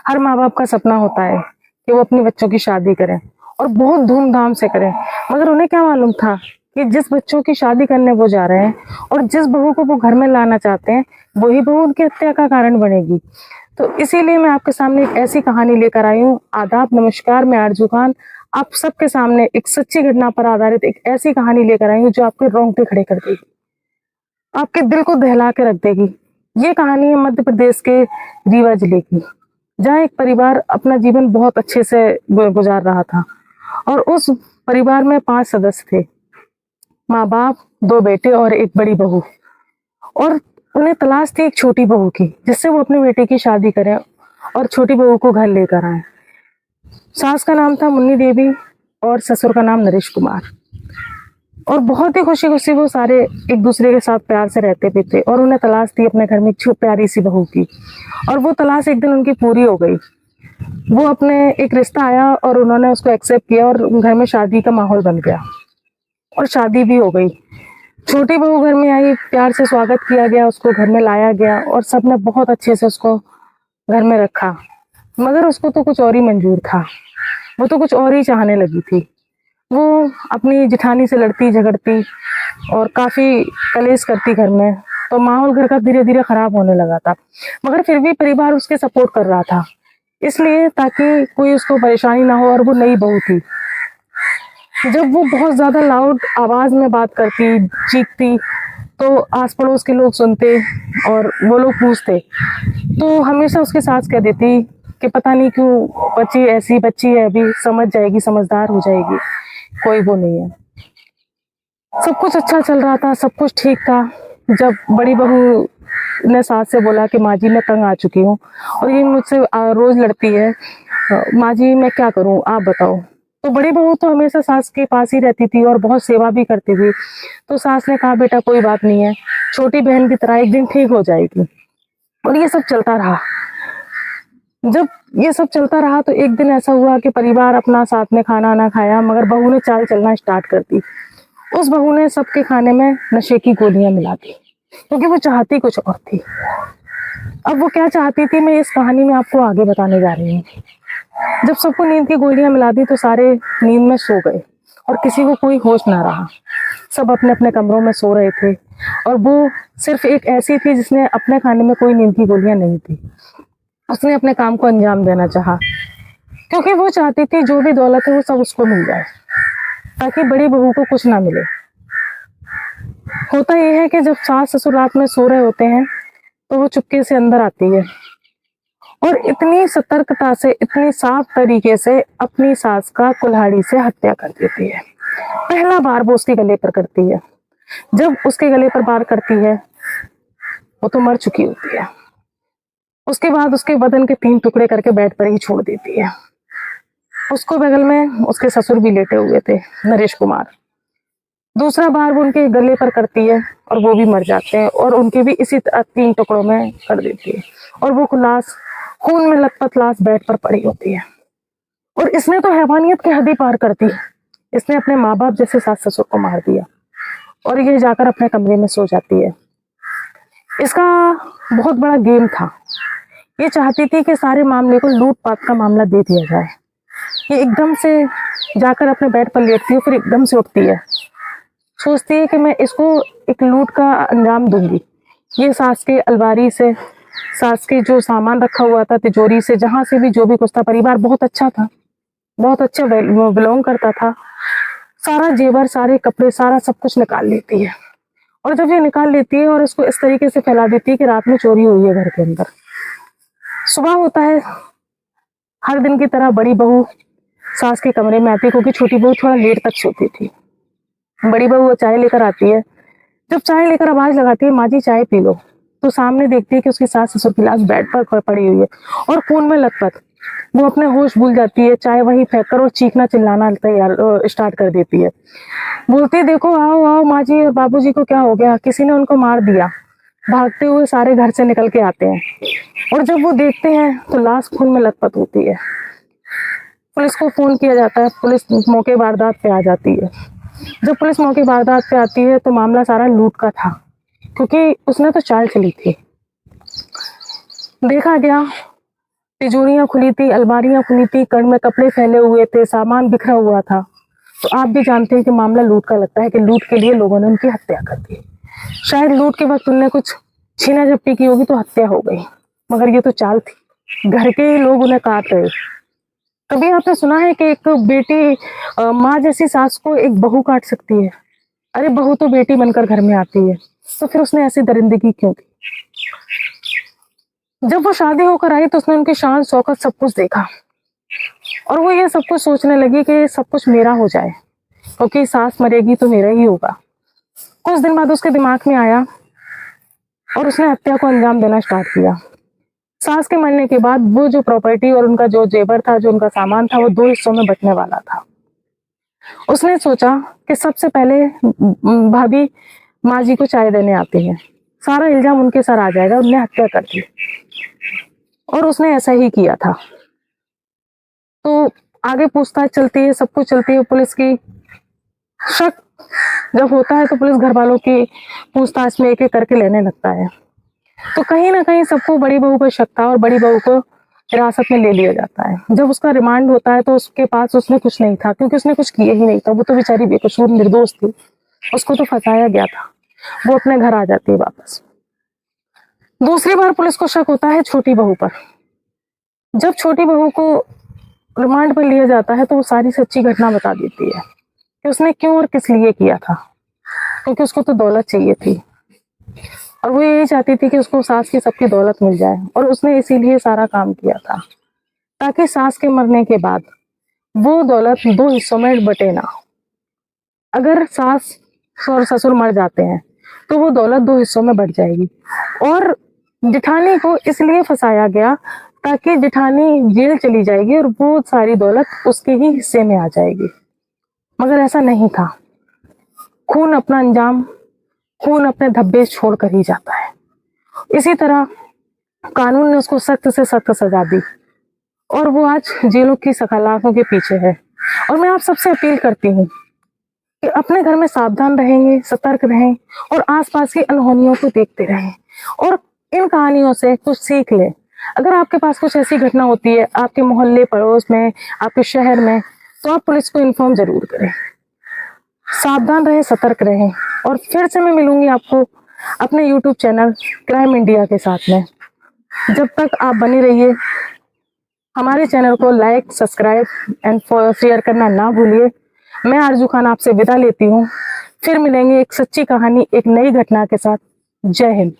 हर माँ बाप का सपना होता है कि वो अपने बच्चों की शादी करें और बहुत धूमधाम से करें। मगर उन्हें क्या मालूम था कि जिस बच्चों की शादी करने वो जा रहे हैं और जिस बहू को वो घर में लाना चाहते हैं, वही बहू उनकी हत्या का कारण बनेगी। तो इसीलिए मैं आपके सामने एक ऐसी कहानी लेकर आई हूँ। आदाब, नमस्कार, मैं आरजू खान आप सबके सामने एक सच्ची घटना पर आधारित एक ऐसी कहानी लेकर आई हूँ जो आपके रोंगटे खड़े कर देगी, आपके दिल को दहला के रख देगी। ये कहानी है मध्य प्रदेश के रीवा जिले की, जहाँ एक परिवार अपना जीवन बहुत अच्छे से गुजार रहा था और उस परिवार में 5 सदस्य थे। माँ बाप, 2 बेटे और एक बड़ी बहू। और उन्हें तलाश थी एक छोटी बहू की, जिससे वो अपने बेटे की शादी करें और छोटी बहू को घर लेकर आए। सास का नाम था मुन्नी देवी और ससुर का नाम नरेश कुमार। और बहुत ही खुशी खुशी वो सारे एक दूसरे के साथ प्यार से रहते भी थे और उन्हें तलाश थी अपने घर में एक प्यारी सी बहू की। और वो तलाश एक दिन उनकी पूरी हो गई। वो अपने एक रिश्ता आया और उन्होंने उसको एक्सेप्ट किया और घर में शादी का माहौल बन गया और शादी भी हो गई। छोटी बहू घर में आई, प्यार से स्वागत किया गया, उसको घर में लाया गया और सबने बहुत अच्छे से उसको घर में रखा। मगर उसको तो कुछ और ही मंजूर था, वो तो कुछ और ही चाहने लगी थी। वो अपनी जिठानी से लड़ती झगड़ती और काफी कलेश करती घर में, तो माहौल घर का धीरे धीरे खराब होने लगा था। मगर फिर भी परिवार उसके सपोर्ट कर रहा था, इसलिए ताकि कोई उसको परेशानी ना हो। और वो नई बहू थी, जब वो बहुत ज्यादा लाउड आवाज में बात करती, चीखती, तो आस पड़ोस के लोग सुनते और वो लोग पूछते। तो हमेशा उसकी सास कह देती कि पता नहीं क्यों बच्ची ऐसी बच्ची है, अभी समझ जाएगी, समझदार हो जाएगी, कोई वो नहीं है। सब कुछ अच्छा चल रहा था, सब कुछ ठीक था, जब बड़ी बहू ने सास से बोला कि माँ जी मैं तंग आ चुकी हूँ और ये मुझसे रोज लड़ती है, माँ जी मैं क्या करूँ आप बताओ। तो बड़ी बहू तो हमेशा सास के पास ही रहती थी और बहुत सेवा भी करती थी। तो सास ने कहा बेटा कोई बात नहीं है, छोटी बहन की तरह एक दिन ठीक हो जाएगी। और ये सब चलता रहा। जब ये सब चलता रहा तो एक दिन ऐसा हुआ कि परिवार अपना साथ में खाना ना खाया, मगर बहू ने चाल चलना स्टार्ट कर दी। उस बहू ने सबके खाने में नशे की गोलियां मिला दी, क्योंकि वो चाहती कुछ और थी। अब वो क्या चाहती थी मैं इस कहानी में आपको आगे बताने जा रही हूँ। जब सबको नींद की गोलियां मिला दी तो सारे नींद में सो गए और किसी को कोई होश ना रहा। सब अपने अपने कमरों में सो रहे थे और वो सिर्फ एक ऐसी थी जिसने अपने खाने में कोई नींद की गोलियां नहीं थी। उसने अपने काम को अंजाम देना चाहा, क्योंकि वो चाहती थी जो भी दौलत है वो सब उसको मिल जाए, ताकि बड़ी बहू को कुछ ना मिले। होता यह है कि जब सास ससुर रात में सो रहे होते हैं तो वो चुपके से अंदर आती है और इतनी सतर्कता से, इतनी साफ तरीके से अपनी सास का कुल्हाड़ी से हत्या कर देती है। पहला बार वो उसके गले पर करती है। जब उसके गले पर वार करती है वो तो मर चुकी होती है। उसके बाद उसके बदन के 3 टुकड़े करके बेड पर ही छोड़ देती है। उसको बगल में उसके ससुर भी लेटे हुए थे, नरेश कुमार। दूसरा बार वो उनके गले पर करती है और वो भी मर जाते हैं और उनके भी इसी 3 टुकड़ों में कर देती है और वो लाश खून में लथपथ लाश बेड पर पड़ी होती है। और इसने तो हैवानियत की हद ही पार कर दी। इसने अपने माँ बाप जैसे सास ससुर को मार दिया और ये जाकर अपने कमरे में सो जाती है। इसका बहुत बड़ा गेम था। ये चाहती थी कि सारे मामले को लूटपाट का मामला दे दिया जाए। ये एकदम से जाकर अपने बेड पर लेटती है, फिर एकदम से उठती है, सोचती है कि मैं इसको एक लूट का अंजाम दूंगी। ये सास के अलमारी से, सास के जो सामान रखा हुआ था तिजोरी से, जहां से भी जो भी कुछ था, परिवार बहुत अच्छा था, बहुत अच्छा बिलोंग करता था, सारा जेवर, सारे कपड़े, सारा सब कुछ निकाल लेती है। और जब ये निकाल लेती है और इसको इस तरीके से फैला देती है कि रात में चोरी हुई है घर के अंदर। सुबह होता है, हर दिन की तरह बड़ी बहू सास के कमरे में आती है, क्योंकि छोटी बहू थोड़ा लेट तक सोती थी। बड़ी बहू चाय लेकर आती है। जब चाय लेकर आवाज लगाती है माँ जी चाय पी लो, तो सामने देखती है कि उसकी सास ससुर की लाश बेड पर पड़ी हुई है और खून में लथपथ। वो अपने होश भूल जाती है, चाय वहीं फेंक कर और चीखना चिल्लाना तैयार स्टार्ट कर देती है। बोलती है देखो आओ आओ माँ जी और बाबूजी को क्या हो गया, किसी ने उनको मार दिया। भागते हुए सारे घर से निकल के आते हैं और जब वो देखते हैं तो लाश खून में लथपथ होती है। पुलिस को फोन किया जाता है, पुलिस मौके वारदात पे आ जाती है। जब पुलिस मौके वारदात पे आती है तो मामला सारा लूट का था, क्योंकि उसने तो चाल चली थी। देखा गया तिजोरियां खुली थी, अलमारियां खुली थी, कण में कपड़े फैले हुए थे, सामान बिखरा हुआ था। तो आप भी जानते हैं कि मामला लूट का लगता है कि लूट के लिए लोगों ने उनकी हत्या कर दी। शायद लूट के वक्त उनने कुछ छीना झपटी की होगी तो हत्या हो गई, मगर ये तो चाल थी, घर के ही लोग उन्हें काट रहे। कभी आपने सुना है कि एक बेटी माँ जैसी सास को एक बहू काट सकती है? अरे बहू तो बेटी बनकर घर में आती है, तो फिर उसने ऐसी दरिंदगी क्यों की? जब वो शादी होकर आई तो उसने उनकी शान शौकत सब कुछ देखा और वो ये सब कुछ सोचने लगी कि सब कुछ मेरा हो जाए, क्योंकि सास मरेगी तो मेरा ही होगा। कुछ दिन बाद उसके दिमाग में आया और उसने हत्या को अंजाम देना स्टार्ट किया। सास के मरने के बाद वो जो प्रॉपर्टी और उनका जो जेवर था, जो उनका सामान था, वो 2 हिस्सों में बंटने वाला था। उसने सोचा कि सबसे पहले भाभी माँ जी को चाय देने आती है, सारा इल्जाम उनके सर आ जाएगा, उन्हें हत्या कर दी। और उसने ऐसा ही किया था। तो आगे पूछताछ चलती है, सब कुछ चलती है, पुलिस की शक जब होता है तो पुलिस घर वालों की पूछताछ में एक एक करके लेने लगता है। तो कहीं ना कहीं सबको बड़ी बहू पर शक था और बड़ी बहू को हिरासत में ले लिया जाता है। जब उसका रिमांड होता है तो उसके पास उसने कुछ नहीं था, क्योंकि उसने कुछ किया ही नहीं था। वो तो बेचारी बेकसूर निर्दोष थी, उसको तो फंसाया गया था। वो अपने घर आ जाती है वापस। दूसरी बार पुलिस को शक होता है छोटी बहू पर। जब छोटी बहू को रिमांड पर लिया जाता है तो वो सारी सच्ची घटना बता देती है कि उसने क्यों और किस लिए किया था, क्योंकि उसको तो दौलत चाहिए थी और वो यही चाहती थी कि उसको सास की सबकी दौलत मिल जाए, और उसने इसीलिए सारा काम किया था ताकि सास के मरने के बाद वो दौलत 2 हिस्सों में बटे ना। अगर सास और ससुर मर जाते हैं तो वो दौलत 2 हिस्सों में बट जाएगी। और जिठानी को इसलिए फंसाया गया ताकि जिठानी जेल चली जाएगी और वो सारी दौलत उसके ही हिस्से में आ जाएगी, मगर ऐसा नहीं था। खून अपना अंजाम, खून अपने धब्बे छोड़कर ही जाता है। इसी तरह कानून ने उसको सख्त से सख्त सजा दी और वो आज जेलों की सलाखों के पीछे है। और मैं आप सबसे अपील करती हूँ कि अपने घर में सावधान रहेंगे, सतर्क रहें और आसपास की अनहोनियों को देखते रहें और इन कहानियों से कुछ सीख लें। अगर आपके पास कुछ ऐसी घटना होती है आपके मोहल्ले, पड़ोस में, आपके शहर में, तो आप पुलिस को इन्फॉर्म जरूर करें। सावधान रहें, सतर्क रहें। और फिर से मैं मिलूंगी आपको अपने यूट्यूब चैनल क्राइम इंडिया के साथ में। जब तक आप बने रहिए, हमारे चैनल को लाइक, सब्सक्राइब एंड शेयर करना ना भूलिए। मैं आरजू खान आपसे विदा लेती हूँ। फिर मिलेंगे एक सच्ची कहानी, एक नई घटना के साथ। जय हिंद।